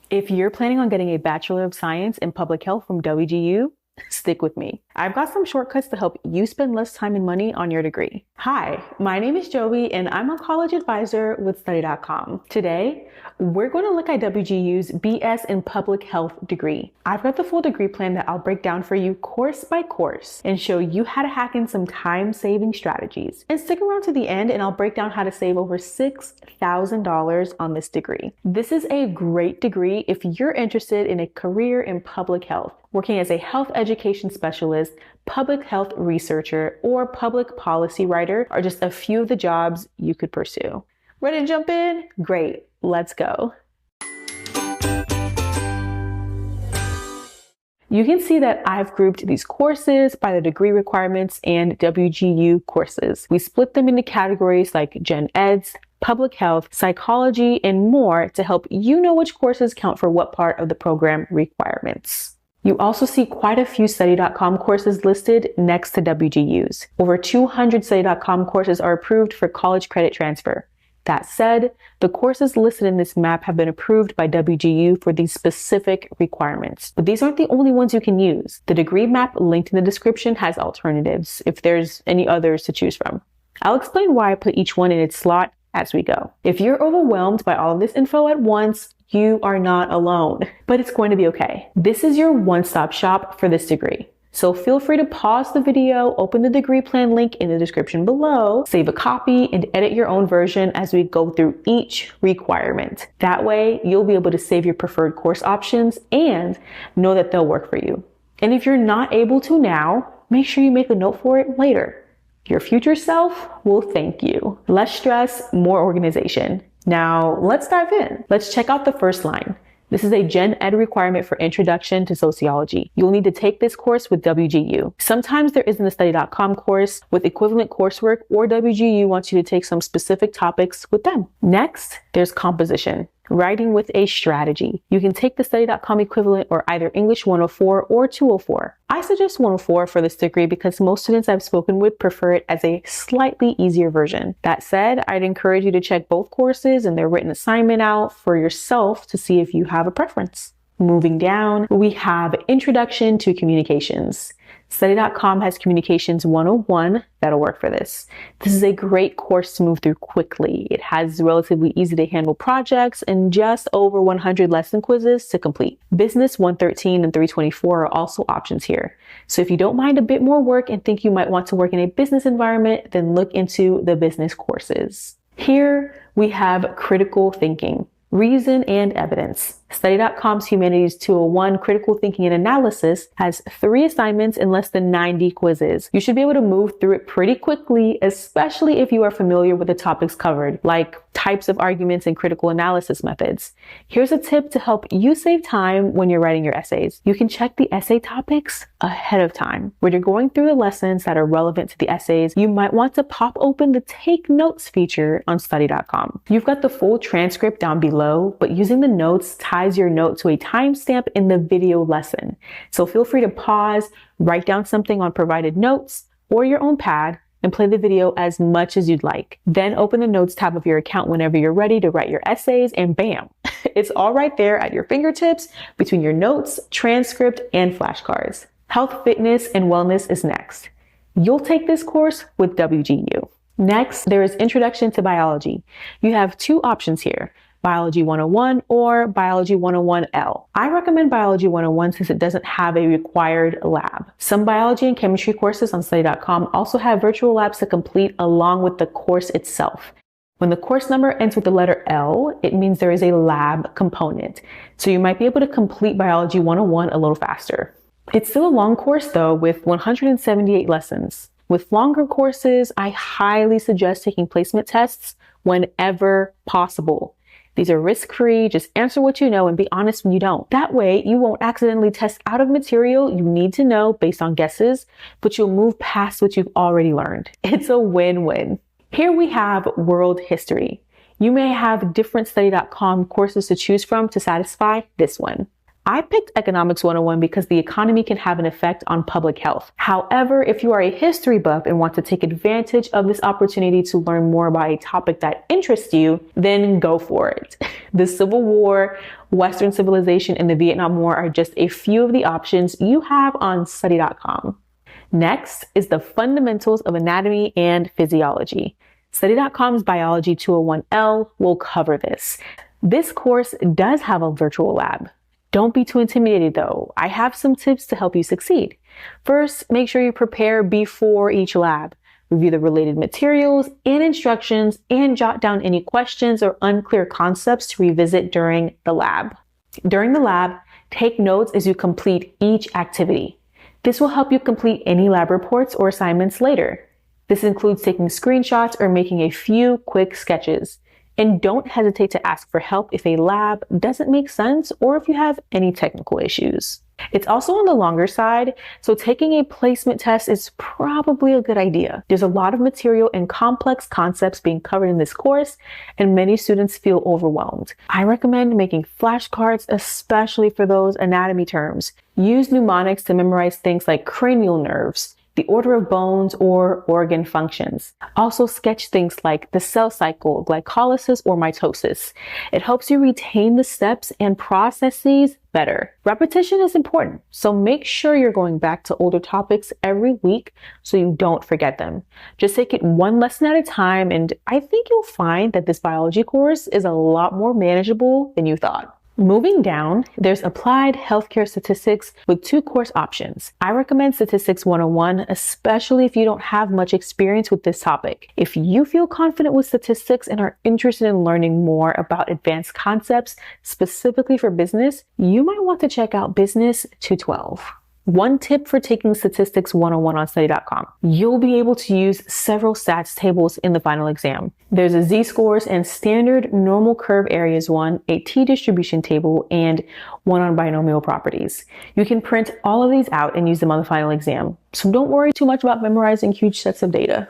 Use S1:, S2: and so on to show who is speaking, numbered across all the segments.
S1: If you're planning on getting a Bachelor of Science in Public Health from WGU, stick with me. I've got some shortcuts to help you spend less time and money on your degree. Hi, my name is Jobi and I'm a college advisor with study.com. Today, we're going to look at WGU's BS in Public Health degree. I've got the full degree plan that I'll break down for you course by course and show you how to hack in some time-saving strategies. And stick around to the end and I'll break down how to save over $6,000 on this degree. This is a great degree if you're interested in a career in public health, working as a health education specialist, public health researcher, or public policy writer are just a few of the jobs you could pursue. Ready to jump in? Great, let's go. You can see that I've grouped these courses by the degree requirements and WGU courses. We split them into categories like Gen Eds, public health, psychology, and more to help you know which courses count for what part of the program requirements. You also see quite a few study.com courses listed next to WGU's. Over 200 study.com courses are approved for college credit transfer. That said, the courses listed in this map have been approved by WGU for these specific requirements. But these aren't the only ones you can use. The degree map linked in the description has alternatives if there's any others to choose from. I'll explain why I put each one in its slot as we go. If you're overwhelmed by all of this info at once, you are not alone, but it's going to be okay. This is your one-stop shop for this degree. So feel free to pause the video, open the degree plan link in the description below, save a copy, and edit your own version as we go through each requirement. That way, you'll be able to save your preferred course options and know that they'll work for you. And if you're not able to now, make sure you make a note for it later. Your future self will thank you. Less stress, more organization. Now, let's dive in. Let's check out the first line. This is a Gen Ed requirement for Introduction to Sociology. You'll need to take this course with WGU. Sometimes there isn't a study.com course with equivalent coursework, or WGU wants you to take some specific topics with them. Next, there's composition. Writing with a strategy. You can take the study.com equivalent or either English 104 or 204. I suggest 104 for this degree because most students I've spoken with prefer it as a slightly easier version. That said, I'd encourage you to check both courses and their written assignment out for yourself to see if you have a preference. Moving down, we have Introduction to Communications. Study.com has Communications 101 that'll work for this. This is a great course to move through quickly. It has relatively easy to handle projects and just over 100 lesson quizzes to complete. Business 113 and 324 are also options here. So if you don't mind a bit more work and think you might want to work in a business environment, then look into the business courses. Here we have Critical Thinking. Reason and Evidence. Study.com's Humanities 201 Critical Thinking and Analysis has 3 assignments and less than 90 quizzes. You should be able to move through it pretty quickly, especially if you are familiar with the topics covered, like types of arguments and critical analysis methods. Here's a tip to help you save time when you're writing your essays. You can check the essay topics ahead of time. When you're going through the lessons that are relevant to the essays, you might want to pop open the Take Notes feature on study.com. You've got the full transcript down below, but using the notes ties your note to a timestamp in the video lesson. So feel free to pause, write down something on provided notes or your own pad, and play the video as much as you'd like. Then open the notes tab of your account whenever you're ready to write your essays, and bam, it's all right there at your fingertips between your notes, transcript, and flashcards. Health, fitness, and wellness is next. You'll take this course with WGU. Next, there is Introduction to Biology. You have 2 options here. Biology 101 or Biology 101L. I recommend Biology 101 since it doesn't have a required lab. Some biology and chemistry courses on study.com also have virtual labs to complete along with the course itself. When the course number ends with the letter L, it means there is a lab component. So you might be able to complete Biology 101 a little faster. It's still a long course though, with 178 lessons. With longer courses, I highly suggest taking placement tests whenever possible. These are risk-free, just answer what you know and be honest when you don't. That way, you won't accidentally test out of material you need to know based on guesses, but you'll move past what you've already learned. It's a win-win. Here we have World History. You may have different study.com courses to choose from to satisfy this one. I picked Economics 101 because the economy can have an effect on public health. However, if you are a history buff and want to take advantage of this opportunity to learn more about a topic that interests you, then go for it. The Civil War, Western civilization, and the Vietnam War are just a few of the options you have on study.com. Next is the fundamentals of anatomy and physiology. Study.com's Biology 201L will cover this. This course does have a virtual lab. Don't be too intimidated though. I have some tips to help you succeed. First, make sure you prepare before each lab. Review the related materials and instructions and jot down any questions or unclear concepts to revisit during the lab. During the lab, take notes as you complete each activity. This will help you complete any lab reports or assignments later. This includes taking screenshots or making a few quick sketches. And don't hesitate to ask for help if a lab doesn't make sense or if you have any technical issues. It's also on the longer side, so taking a placement test is probably a good idea. There's a lot of material and complex concepts being covered in this course, and many students feel overwhelmed. I recommend making flashcards, especially for those anatomy terms. Use mnemonics to memorize things like cranial nerves, the order of bones, or organ functions. Also sketch things like the cell cycle, glycolysis, or mitosis. It helps you retain the steps and processes better. Repetition is important, so make sure you're going back to older topics every week so you don't forget them. Just take it one lesson at a time, and I think you'll find that this biology course is a lot more manageable than you thought. Moving down, there's Applied Healthcare Statistics with 2 course options. I recommend Statistics 101, especially if you don't have much experience with this topic. If you feel confident with statistics and are interested in learning more about advanced concepts specifically for business, you might want to check out Business 212. One tip for taking Statistics 101 on study.com. You'll be able to use several stats tables in the final exam. There's a z-scores and standard normal curve areas one, a t-distribution table, and one on binomial properties. You can print all of these out and use them on the final exam. So don't worry too much about memorizing huge sets of data.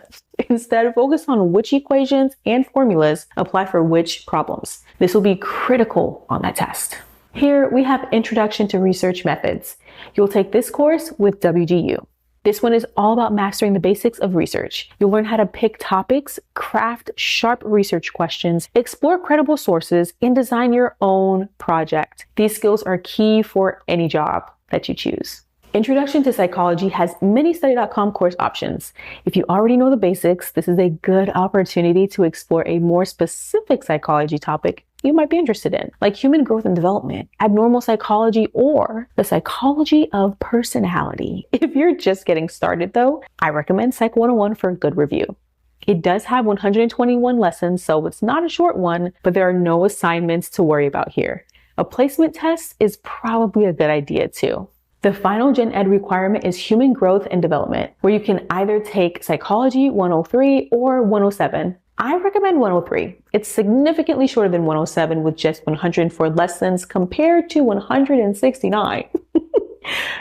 S1: Instead, focus on which equations and formulas apply for which problems. This will be critical on that test. Here we have Introduction to Research Methods. You'll take this course with WGU. This one is all about mastering the basics of research. You'll learn how to pick topics, craft sharp research questions, explore credible sources, and design your own project. These skills are key for any job that you choose. Introduction to Psychology has many study.com course options. If you already know the basics, this is a good opportunity to explore a more specific psychology topic you might be interested in, like human growth and development, abnormal psychology, or the psychology of personality. If you're just getting started though, I recommend Psych 101 for a good review. It does have 121 lessons, so it's not a short one, but there are no assignments to worry about here. A placement test is probably a good idea too. The final Gen Ed requirement is Human Growth and Development, where you can either take Psychology 103 or 107. I recommend 103. It's significantly shorter than 107 with just 104 lessons compared to 169.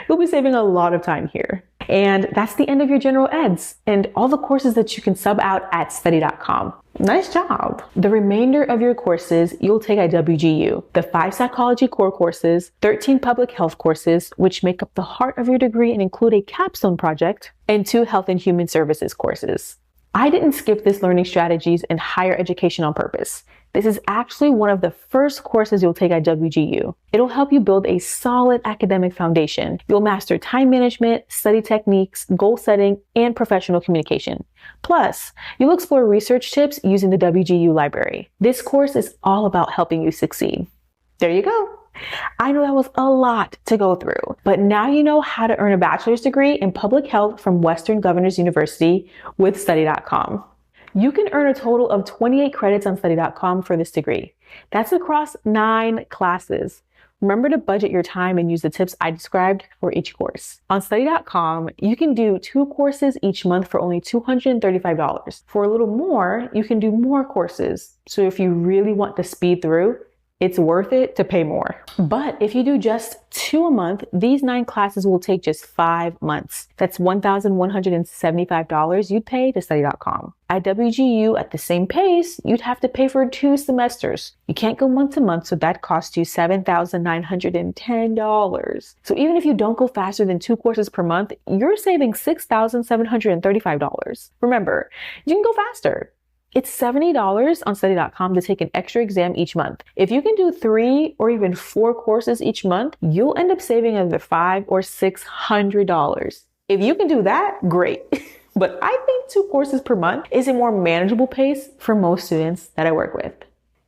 S1: You'll be saving a lot of time here. And that's the end of your general eds and all the courses that you can sub out at study.com. Nice job. The remainder of your courses you'll take at WGU. The 5 psychology core courses, 13 public health courses, which make up the heart of your degree and include a capstone project, and 2 health and human services courses. I didn't skip this learning strategies in higher education on purpose. This is actually one of the first courses you'll take at WGU. It'll help you build a solid academic foundation. You'll master time management, study techniques, goal setting, and professional communication. Plus, you'll explore research tips using the WGU library. This course is all about helping you succeed. There you go. I know that was a lot to go through, but now you know how to earn a bachelor's degree in public health from Western Governors University with study.com. You can earn a total of 28 credits on study.com for this degree. That's across 9 classes. Remember to budget your time and use the tips I described for each course. On study.com, you can do 2 courses each month for only $235. For a little more, you can do more courses. So if you really want to speed through, it's worth it to pay more. But if you do just 2 a month, these 9 classes will take just 5 months. That's $1,175 you'd pay to study.com. At WGU, at the same pace, you'd have to pay for 2 semesters. You can't go month to month, so that costs you $7,910. So even if you don't go faster than 2 courses per month, you're saving $6,735. Remember, you can go faster. It's $70 on study.com to take an extra exam each month. If you can do 3 or even 4 courses each month, you'll end up saving either $500 or $600. If you can do that, great. But I think 2 courses per month is a more manageable pace for most students that I work with.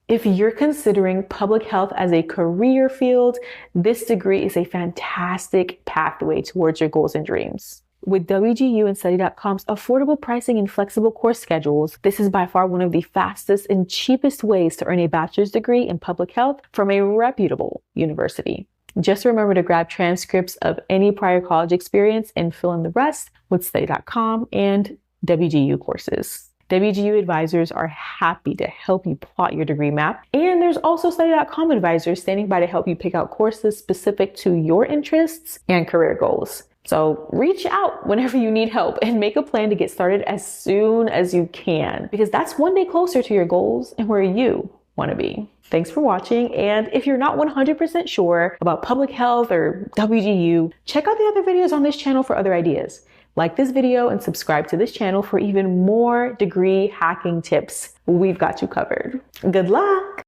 S1: If you're considering public health as a career field, this degree is a fantastic pathway towards your goals and dreams. With WGU and study.com's affordable pricing and flexible course schedules, this is by far one of the fastest and cheapest ways to earn a bachelor's degree in public health from a reputable university. Just remember to grab transcripts of any prior college experience and fill in the rest with study.com and WGU courses. WGU advisors are happy to help you plot your degree map. And there's also study.com advisors standing by to help you pick out courses specific to your interests and career goals. So reach out whenever you need help and make a plan to get started as soon as you can, because that's one day closer to your goals and where you want to be. Thanks for watching. And if you're not 100% sure about public health or WGU, check out the other videos on this channel for other ideas. Like this video and subscribe to this channel for even more degree hacking tips. We've got you covered. Good luck.